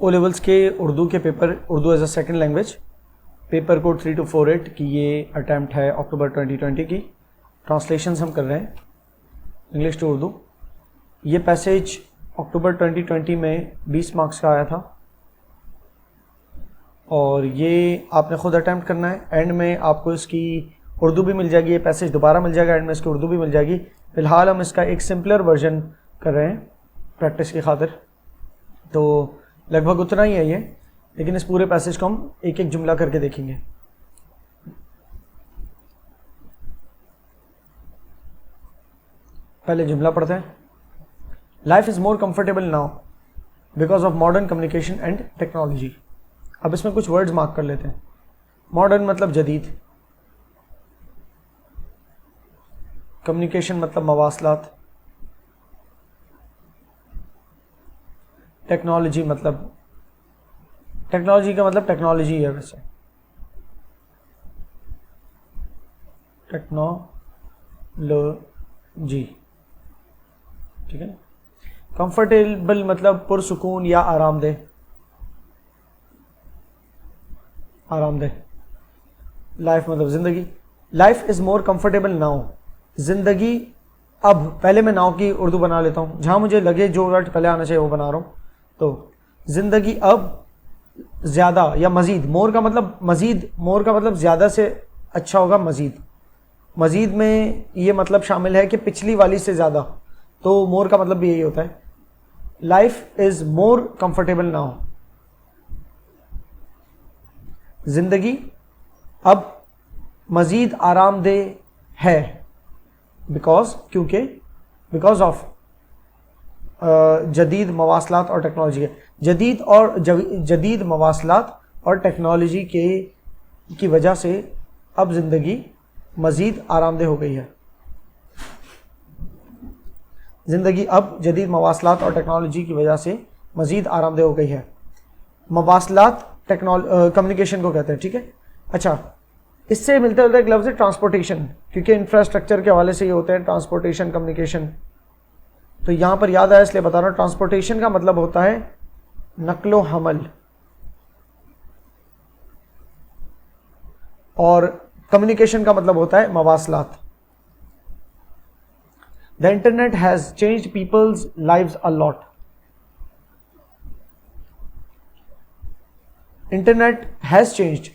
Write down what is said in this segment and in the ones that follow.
O levels के उर्दू के paper, Urdu as a second language, paper code 3248 की ये अटैम्प्ट है अक्टूबर 2020 की। ट्रांसलेशंस हम कर रहे हैं इंग्लिश टू उर्दू। ये पैसेज अक्टूबर 2020 में 20 मार्क्स का आया था और ये आपने ख़ुद अटैम्प्ट करना है। एंड में आपको इसकी उर्दू भी मिल जाएगी, ये पैसेज दोबारा मिल जाएगा, एंड में इसकी उर्दू भी मिल जाएगी। फ़िलहाल हम इसका एक सिंपलर वर्जन कर रहे हैं प्रैक्टिस की खातिर, तो लगभग उतना ही है ये, लेकिन इस पूरे पैसेज को हम एक एक जुमला करके देखेंगे। पहले जुमला पढ़ते हैं। Life is more comfortable now because of modern communication and technology. अब इसमें कुछ वर्ड्स मार्क कर लेते हैं। मॉडर्न मतलब जदीद, कम्युनिकेशन मतलब मवासलात, टेक्नोलॉजी मतलब, टेक्नोलॉजी का मतलब टेक्नोलॉजी है वैसे, टेक्नोलॉजी, ठीक है। कंफर्टेबल मतलब पुरसुकून या आरामदेह, आरामदेह। लाइफ मतलब जिंदगी। Life is more comfortable now, जिंदगी अब, पहले मैं नाउ की उर्दू बना लेता हूँ, जहां मुझे लगे जो वर्ड पहले आना चाहिए वो बना रहा हूँ। तो जिंदगी अब ज़्यादा या मज़ीद, मोर का मतलब मज़ीद, मोर का मतलब ज़्यादा से अच्छा होगा मज़ीद। मज़ीद में ये मतलब शामिल है कि पिछली वाली से ज़्यादा, तो मोर का मतलब भी यही होता है। Life is more comfortable now, जिंदगी अब मज़ीद आरामदेह है, बिकॉज ऑफ जदीद मवासलात और टेक्नोलॉजी है। जदीद मवासलात और टेक्नोलॉजी की वजह से अब ज़िंदगी मज़ीद आरामदेह हो गई है। ज़िंदगी अब जदीद मवासलात और टेक्नोलॉजी की वजह से मज़ीद आरामदेह हो गई है। मवासलात कम्युनिकेशन को कहते हैं, ठीक है। अच्छा, इससे मिलता जुलता एक लफ्ज़ है ट्रांसपोर्टेशन, क्योंकि इंफ्रास्ट्रक्चर के हवाले से ये होते हैं ट्रांसपोर्टेशन, कम्युनिकेशन। तो यहाँ पर याद आया इसलिए बता रहा हूँ। ट्रांसपोर्टेशन का मतलब होता है नक्लो हमल, और कम्युनिकेशन का मतलब होता है मवासलात। The internet has changed people's lives a lot. Internet has changed,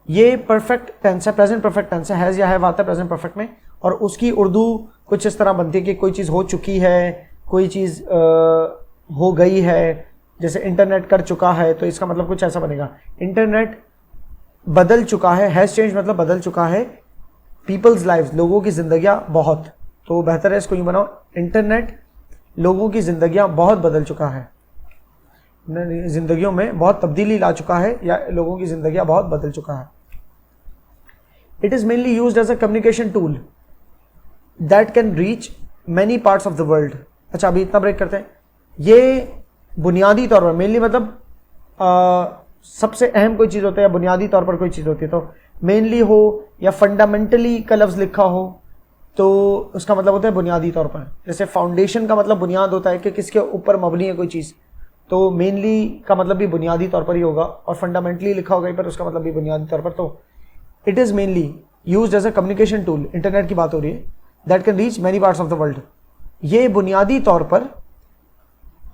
ये परफेक्ट टेंस है, प्रेजेंट परफेक्ट टेंस है। हैज या है आता है प्रेजेंट परफेक्ट में, और उसकी उर्दू कुछ इस तरह बनती है कि कोई चीज़ हो चुकी है, कोई चीज़ हो गई है। जैसे इंटरनेट कर चुका है, तो इसका मतलब कुछ ऐसा बनेगा, इंटरनेट बदल चुका है। हैज़ चेंज मतलब बदल चुका है। पीपल्स लाइव्स, लोगों की ज़िंदगियाँ बहुत, तो बेहतर है इसको यूँ बनाओ, इंटरनेट लोगों की ज़िंदगियाँ बहुत बदल चुका है, ज़िंदगियों में बहुत तब्दीली ला चुका है, या लोगों की ज़िंदगियाँ बहुत बदल चुका है। It is mainly used as a communication tool that can reach many parts of the world. अच्छा, अभी इतना ब्रेक करते हैं। ये बुनियादी तौर पर, मेनली मतलब सबसे अहम कोई चीज़ होता है या बुनियादी तौर पर कोई चीज़ होती है, तो मेनली हो या फंडामेंटली का लफ्ज़ लिखा हो तो उसका मतलब होता है बुनियादी तौर पर। जैसे फाउंडेशन का मतलब बुनियाद होता है कि किसके ऊपर मबनी है कोई चीज़, तो मेनली का मतलब भी बुनियादी तौर पर ही होगा, और फंडामेंटली लिखा होगा पर उसका मतलब भी बुनियादी तौर पर। तो it is mainly used as a communication tool, internet की बात हो रही है, that can reach many parts of the world. ये बुनियादी तौर पर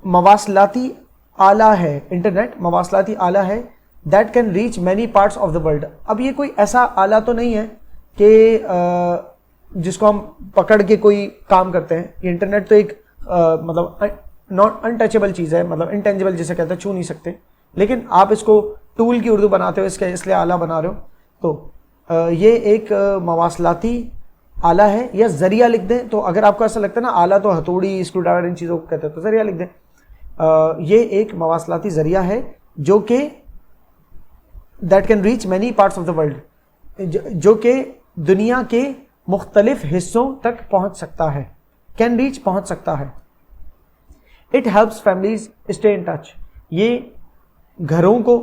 मवासलाती आला है, इंटरनेट मवासलाती आला है, that can reach many parts of the world. अब ये कोई ऐसा आला तो नहीं है कि जिसको हम पकड़ के कोई काम करते हैं। ये इंटरनेट तो एक मतलब नॉट अनटचेबल चीज़ है, मतलब इंटेंजिबल जिसे कहते हैं, छू नहीं सकते, लेकिन आप इसको टूल की उर्दू बनाते हो, इसलिए आला बना रहे हो। तो ये एक मवासलाती आला है, या जरिया लिख दें। तो अगर आपको ऐसा लगता है ना आला तो हथौड़ी, स्क्रू ड्राइवर, इन चीज़ों को कहते हैं, तो जरिया लिख दें। ये एक मवासलाती जरिया है जो कि that can reach many parts of the world, जो कि दुनिया के मुख्तलिफ हिस्सों तक पहुंच सकता है, कैन रीच पहुंच सकता है। It helps families stay in touch, ये घरों को,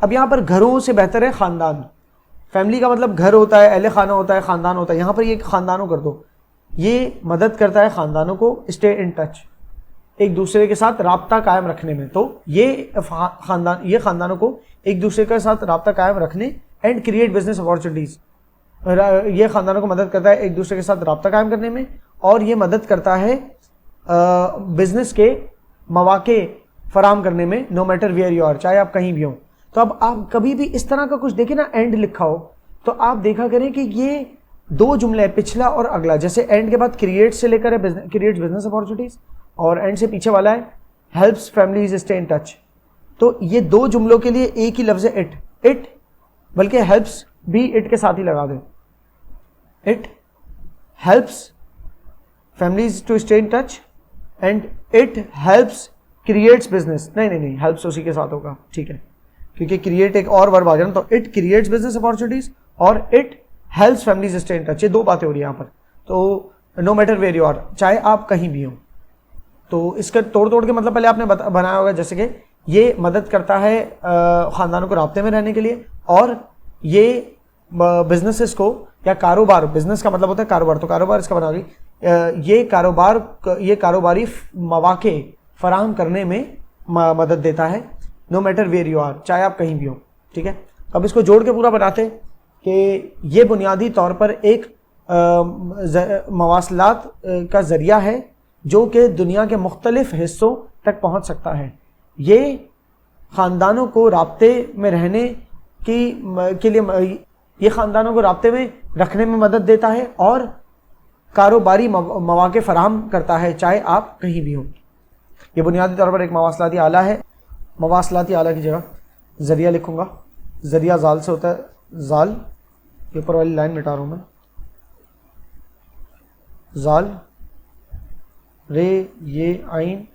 अब यहाँ पर घरों से बेहतर है ख़ानदान। फैमिली का मतलब घर होता है, अहले खाना होता है, ख़ानदान होता है, यहाँ पर ये ख़ानदानों कर दो। ये मदद करता है ख़ानदानों को स्टे इन टच, एक दूसरे के साथ राब्ता कायम रखने में। तो ये खानदानों को एक दूसरे के साथ राब्ता कायम रखने एंड क्रिएट बिजनेस अपॉर्चुनिटीज, ये खानदानों को मदद करता है एक दूसरे के साथ राब्ता कायम करने में, और ये मदद करता है बिजनेस के मौके फराम करने में, no matter where you are, चाहे आप कहीं भी हो। तो अब आप कभी भी इस तरह का कुछ देखें ना, एंड लिखा हो, तो आप देखा करें कि ये दो जुमले, पिछला और अगला, जैसे एंड के बाद क्रिएट से लेकर है क्रिएट्स बिजनेस अपॉर्चुनिटीज, और एंड से पीछे वाला है helps families stay in touch. तो ये दो जुमलों के लिए एक ही लफ्ज है इट, बल्कि हेल्प्स भी इट के साथ ही लगा दें, it helps families to stay in touch and it helps creates business, नहीं हेल्प्स उसी के साथ होगा, ठीक है, क्योंकि क्रिएट एक और वर्ब आ गया ना, तो इट क्रिएट्स बिजनेस अपॉर्चुनिटीज और it helps families stay in touch, ये दो बातें हो रही है यहाँ पर। तो no matter where you are, चाहे आप कहीं भी हो। तो इसका तोड़ के मतलब पहले आपने बनाया होगा, जैसे कि ये मदद करता है खानदानों को राब्ते में रहने के लिए, और ये बिजनेसेस को या कारोबार, बिजनेस का मतलब होता है कारोबार, तो कारोबार इसका बना गई, ये कारोबारी मौके फराहम करने में मदद देता है, no matter where you are, चाहे आप कहीं भी हो, ठीक है। अब इसको जोड़ के पूरा बनाते कि ये बुनियादी तौर पर एक मवासलात का जरिया है जो कि दुनिया के मुख्तलिफ हिस्सों तक पहुंच सकता है। ये ख़ानदानों को राब्ते में रहने के लिए, ये ख़ानदानों को राब्ते में रखने में मदद देता है और कारोबारी मौके फराहम करता है, चाहे आप कहीं भी हो। ये बुनियादी तौर पर एक मवासलाती आला है। मवासलाती आला की जगह ज़रिया लिखूँगा, ज़रिया जाल से होता है, जाल, ये ऊपर वाली लाइन मिटा रहा हूँ मैं, जाल रे ये आइन,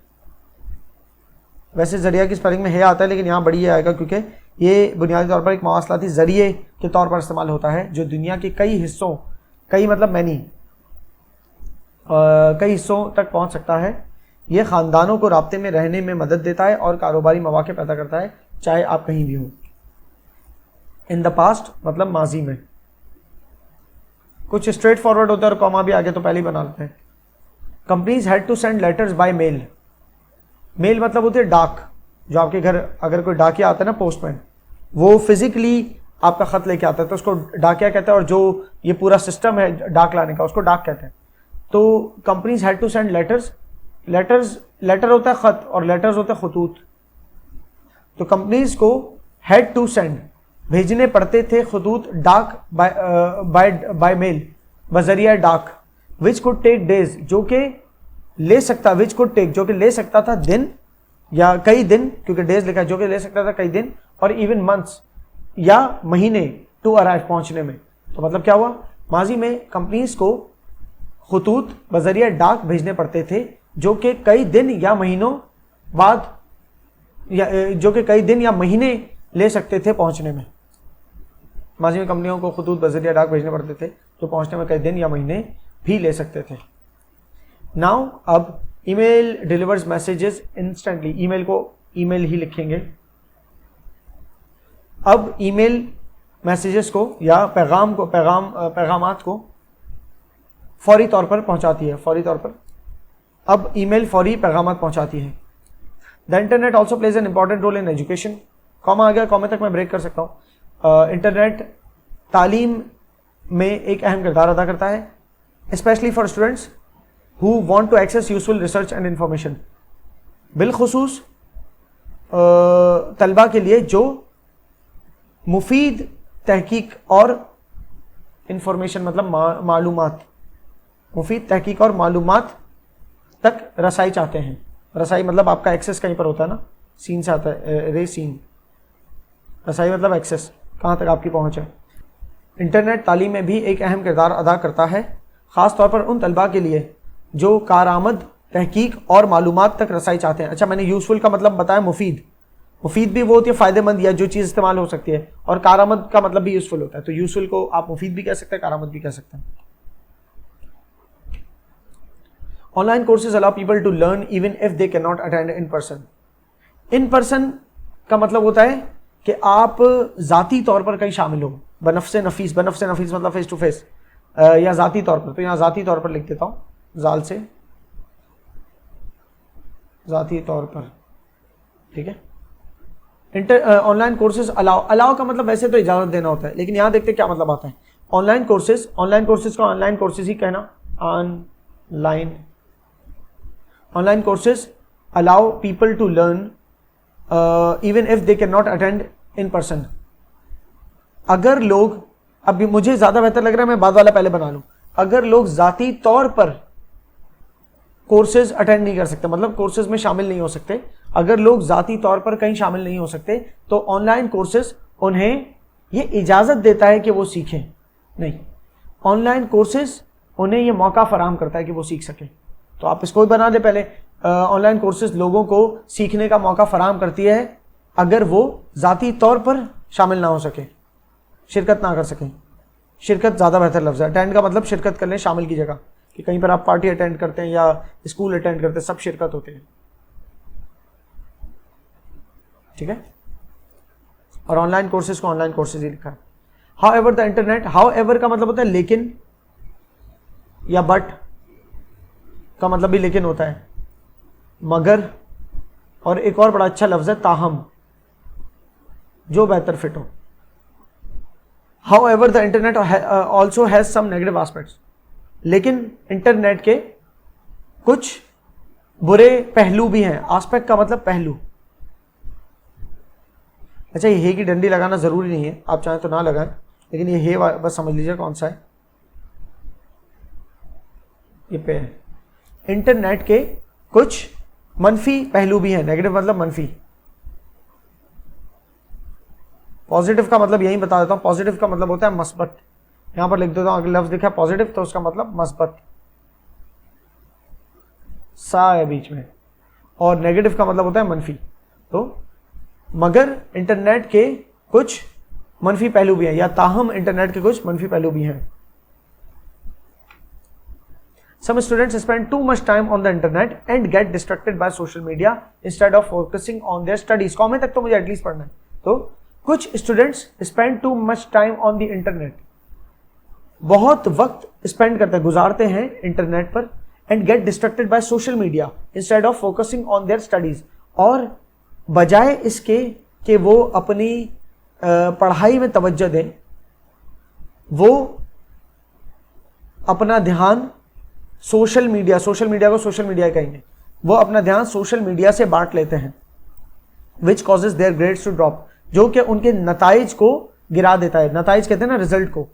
वैसे ज़रिया की स्पेलिंग में है आता है, लेकिन यहाँ बड़ी ये आएगा क्योंकि ये बुनियादी तौर पर एक मवासलाती ज़रिए के तौर पर इस्तेमाल होता है, जो दुनिया के कई हिस्सों, कई मतलब मैनी, कई हिस्सों तक पहुँच सकता है। ये ख़ानदानों को राब्ते में रहने में मदद देता है और कारोबारी मौके पैदा करता है, चाहे आप कहीं भी हो। इन द पास्ट मतलब माजी में, कुछ स्ट्रेट फॉरवर्ड होता है और कॉमा भी आगे तो पहले ही बना लेते हैं। Companies had to send letters by mail, mail मतलब होती है डाक, जो आपके घर अगर कोई डाकिया आता है ना, पोस्टमैन, वो फिजिकली आपका खत लेके आता है, तो उसको डाकिया कहते हैं, और जो ये पूरा सिस्टम है डाक लाने का उसको डाक कहते हैं। तो companies had to send letters, letter होता है खत और लेटर्स होते हैं खतूत। तो कंपनीज को हैड टू सेंड, भेजने पड़ते थे खतूत, डाक बाय मेल, बजरिया डाक, विच कुड टेक डेज, जो कि ले सकता, विच कुड टेक जो कि ले सकता था दिन या कई दिन, क्योंकि डेज लिखा है, जो कि ले सकता था कई दिन, और इवन मंथ्स या महीने, टू अराइव पहुंचने में। तो मतलब क्या हुआ, माजी में कंपनीज को खतूत बजरिया डाक भेजने पड़ते थे, जो कि कई दिन या महीनों बाद, या जो कि कई दिन या महीने ले सकते थे पहुंचने में। माजी में कंपनियों को खतूत बजरिया डाक भेजने पड़ते थे, जो पहुंचने में कई दिन या महीने भी ले सकते थे। नाउ अब email delivers messages instantly, email को ईमेल ही लिखेंगे। अब ईमेल मैसेजेस को या पैगामात को फौरी तौर पर पहुंचाती है, फौरी तौर पर अब ईमेल फौरी पैगामात पहुंचाती है। The internet also plays an important role in education, comma आ गया, कॉमे तक मैं ब्रेक कर सकता हूँ। इंटरनेट तालीम में एक अहम किरदार अदा करता है, specially for students who want to access useful research and information, बिलखुसूस तलबा के लिए जो मुफीद तहकीक और इंफॉर्मेशन मतलब मालूमात, मुफीद तहकीक और मालूमात तक रसाई चाहते हैं। रसाई मतलब आपका एक्सेस कहीं पर होता है ना, सीन से आता है, रे सीन, रसाई मतलब एक्सेस, कहाँ तक आपकी पहुँच है। इंटरनेट तालीम में भी एक अहम किरदार अदा करता है, ख़ास तौर पर उन तलबा के लिए जो कारआमद तहकीक और मालूमात तक रसाई चाहते हैं। अच्छा, मैंने यूज़फुल का मतलब बताया, मुफीद, मुफीद भी वो होती है फ़ायदेमंद या जो चीज़ इस्तेमाल हो सकती है, और कारआमद का मतलब भी यूज़फुल होता है। तो यूज़फुल को आप मुफीद भी कह सकते हैं, कारआमद भी कह सकते हैं। Online courses allow people to learn even if they can not attend in person. In person का मतलब होता है कि आप ज़ाती तौर पर कहीं शामिल हो, बनफ्से नफीस मतलब फेस टू फेस या ज़ाती तौर पर। तो यहाँ ज़ाती तौर पर लिख देता हूँ, जाल से ज़ाती तौर पर, ठीक है। ऑनलाइन कोर्सेज अलाउ का मतलब वैसे तो इजाज़त देना होता है, लेकिन यहाँ देखते क्या मतलब आता है। ऑनलाइन कोर्सेज को ऑनलाइन कोर्सेज ही कहना, online courses allow people to learn even if they can not attend in person. अगर लोग, अभी मुझे ज़्यादा बेहतर लग रहा है मैं बाद वाला पहले बना लूँ, अगर लोग ज़ाती तौर पर कोर्सेज अटेंड नहीं कर सकते, मतलब कोर्सेज में शामिल नहीं हो सकते, अगर लोग ज़ाती तौर पर कहीं शामिल नहीं हो सकते, तो ऑनलाइन कोर्सेज उन्हें ये इजाज़त देता है कि वो सीखें नहीं, ऑनलाइन कोर्सेज उन्हें ये मौका फराहम करता है कि वो सीख सकें। तो आप इसको भी बना दे पहले, ऑनलाइन कोर्सेज लोगों को सीखने का मौका फराहम करती है अगर वो ज़ाती तौर पर शामिल ना हो सके, शिरकत ना कर सकें। शिरकत ज़्यादा बेहतर लफ्ज़ है, अटेंड का मतलब शिरकत कर लें शामिल की जगह, कि कहीं पर आप पार्टी अटेंड करते हैं या स्कूल अटेंड करते हैं, सब शिरकत होते हैं, ठीक है। और ऑनलाइन कोर्सेज को ऑनलाइन कोर्सेज ही लिखा है। How ever the internet, how ever का मतलब होता है लेकिन, या बट का मतलब भी लेकिन होता है, मगर, और एक और बड़ा अच्छा लफ्ज है ताहम, जो बेहतर फिट हो। However the internet also has some negative aspects, लेकिन इंटरनेट के कुछ बुरे पहलू भी हैं। एस्पेक्ट का मतलब पहलू। अच्छा, ये हे की डंडी लगाना जरूरी नहीं है, आप चाहें तो ना लगाएं, लेकिन ये हे बस समझ लीजिए कौन सा है, ये पे है। इंटरनेट के कुछ मनफी पहलू भी हैं, नेगेटिव मतलब मनफी। पॉजिटिव का मतलब यही बता देता हूं, पॉजिटिव का मतलब होता है मस्बत। यहां पर लिख देता हूं, अगर लफ्ज लिखा है पॉजिटिव तो उसका मतलब मस्बत, सा है बीच में, और नेगेटिव का मतलब होता है मनफी। तो मगर इंटरनेट के कुछ मनफी पहलू भी हैं, या ताहम इंटरनेट के कुछ मनफी पहलू भी हैं। Some students spend too much time on the internet and get distracted by social media instead of focusing on their studies. कॉमें तक तो मुझे एटलीस्ट पढ़ना है। तो कुछ students spend too much time on the internet, बहुत वक्त स्पेंड करते हैं, गुजारते हैं इंटरनेट पर, and get distracted by social media instead of focusing on their studies, और बजाय इसके कि वो अपनी पढ़ाई में तवज्जो दें, वो अपना ध्यान सोशल मीडिया को सोशल मीडिया कहेंगे, वो अपना ध्यान सोशल मीडिया से बांट लेते हैं, which causes their grades to drop, जो कि उनके नताइज को गिरा देता है। नताइज कहते हैं ना रिजल्ट को,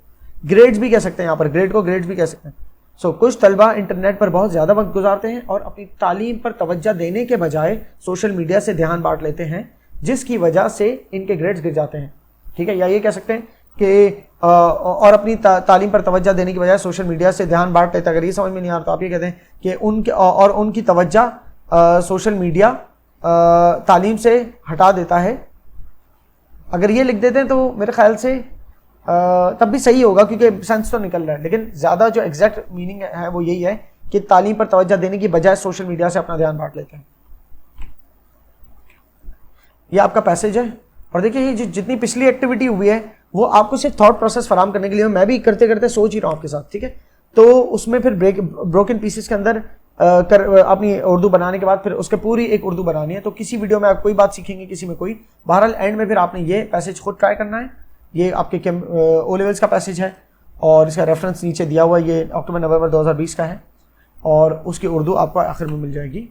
ग्रेड्स भी कह सकते हैं, यहाँ पर ग्रेड को ग्रेड्स भी कह सकते हैं। सो कुछ तलबा इंटरनेट पर बहुत ज़्यादा वक्त गुजारते हैं और अपनी तालीम पर तवज्जो देने के बजाय सोशल मीडिया से ध्यान बांट लेते हैं, जिसकी वजह से इनके ग्रेड्स गिर जाते हैं, ठीक है। या ये कह सकते हैं कि और अपनी तालीम पर तवज्जो देने की बजाय सोशल मीडिया से ध्यान बांट लेते हैं। अगर ये समझ में नहीं आ रहा तो आप ये कहते हैं कि उनकी तवज्जो सोशल मीडिया तालीम से हटा देता है। अगर ये लिख देते हैं तो मेरे ख्याल से तब भी सही होगा, क्योंकि सेंस तो निकल रहा है, लेकिन ज़्यादा जो एग्जैक्ट मीनिंग है वो यही है कि तालीम पर तवज्जो देने की बजाय सोशल मीडिया से अपना ध्यान बांट लेते हैं। ये आपका पैसेज है, और देखिए ये जितनी पिछली एक्टिविटी हुई है वो आपको सिर्फ थॉट प्रोसेस फराहम करने के लिए, मैं भी करते करते सोच ही रहा हूँ आपके साथ, ठीक है। तो उसमें फिर ब्रोकन पीसेस के अंदर अपनी उर्दू बनाने के बाद फिर उसके पूरी एक उर्दू बनानी है। तो किसी वीडियो में आप कोई बात सीखेंगे, किसी में कोई, बहरहाल एंड में फिर आपने ये पैसेज खुद ट्राई करना है। ये आपके ओ लेवल्स का पैसेज है और इसका रेफरेंस नीचे दिया हुआ है, ये अक्टूबर-नवंबर 2020 का है, और उसकी उर्दू आपको आखिर में मिल जाएगी,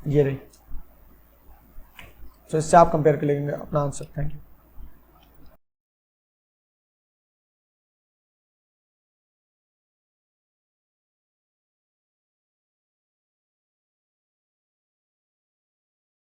ये रही। तो इससे आप कंपेयर कर लेंगे अपना आंसर। Thank you.